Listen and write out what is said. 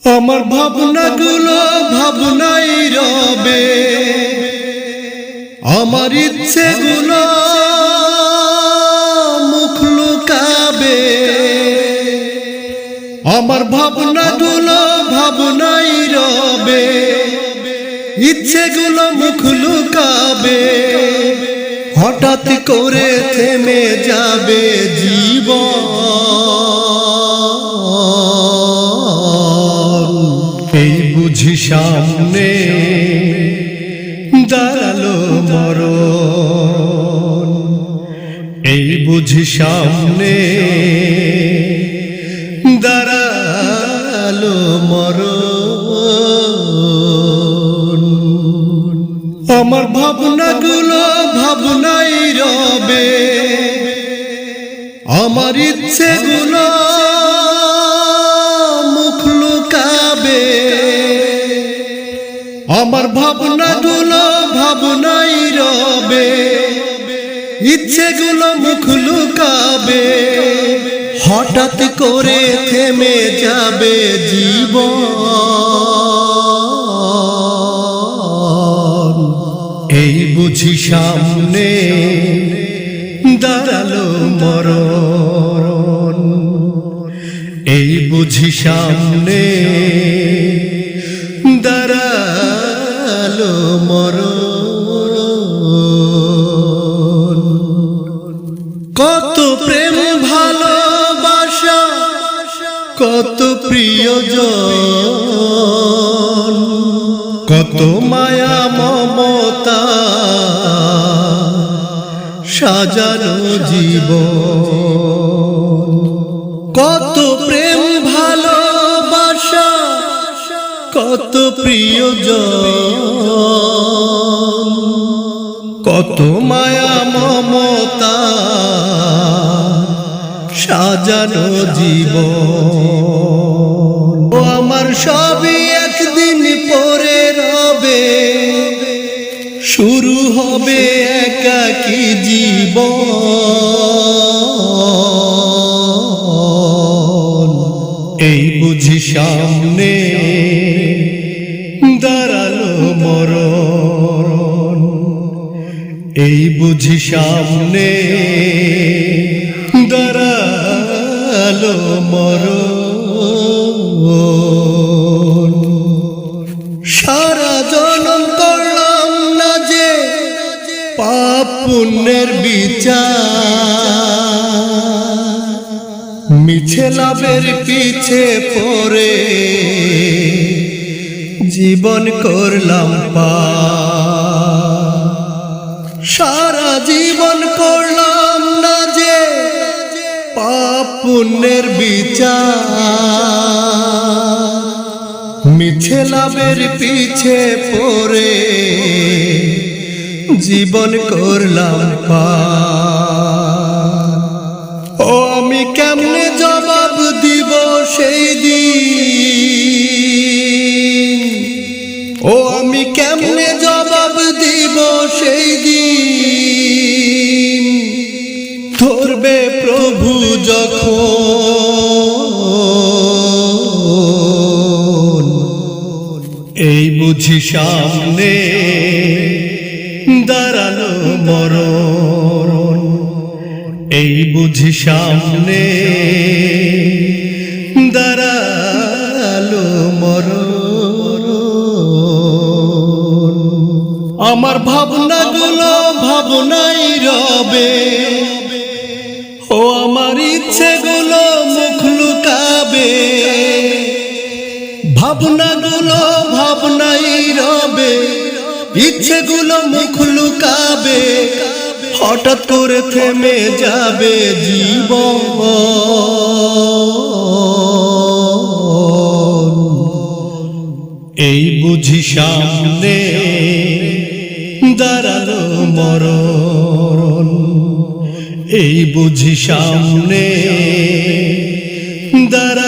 আমার ভাবনাগুলো ভাবনাই রবে, আমার ইচ্ছেগুলো মুখ লুকাবে। আমার ভাবনাগুলো ভাবনাই রবে, ইচ্ছেগুলো মুখ লুকাবে। হঠাৎ করে থেমে যাবে জীবন, এই বুঝি সামনে দাঁড়ালো মরণ। এই বুঝি সামনে দাঁড়ালো মরণ। আমার ভাবনাগুলো ভাবনাই রবে, আমার ইচ্ছেগুলো মুখ লুকাবে। আমার ভাবনাগুলো ভাবনাই রবে, ইচ্ছেগুলো মুখ লুকাবে। হঠাৎ করে থেমে যাবে জীবন, এই বুঝি সামনে দাঁড়ালো মরণ। এই বুঝি সামনে দাঁড়ালো মরণ। কত প্রেম ভালোবাসা, কত প্রিয়জন, কত মায়া মমতা সাজানো জীবন। কত প্রেম ভালোবাসা, কত প্রিয়জন, কত মায়া মমতা সাজানো জীবন। ও আমার সবই একদিন পরে রবে, শুরু হবে একাকী জীবন। এই বুঝি সামনে দাঁড়ালো মরণ। এই বুঝি সামনে দাঁড়ালো মরণ। সারা জনম করলাম না যে পাপ পুণ্যের বিচার, মিছে লাভের পিছে পড়ে জীবন করলাম পার। সারা জীবন করলাম না যে পাপ পুণ্যের বিচার, মিছে লাভের পিছে পড়ে জীবন করলাম পার। ও আমি কেমনে জবাব দিব সেই দিন, ও আমি কেমনে জবাব দিব সেই দিন, ধরবে প্রভু যখন। এই বুঝি সামনে দাঁড়ালো মরণ। এই বুঝি সামনে দাঁড়ালো মরণ। আমার ভাবনাগুলো ভাবনাই রবে, ও আমার ইচ্ছেগুলো মুখ লুকাবে। ভাবনাগুলো ভাবনাই রবে, ইচ্ছেগুলো মুখ লুকাবে। হঠাৎ করে থেমে যাবে জীবন, এই বুঝি সামনে দাঁড়ালো মরণ। এই বুঝি সামনে দাঁড়ালো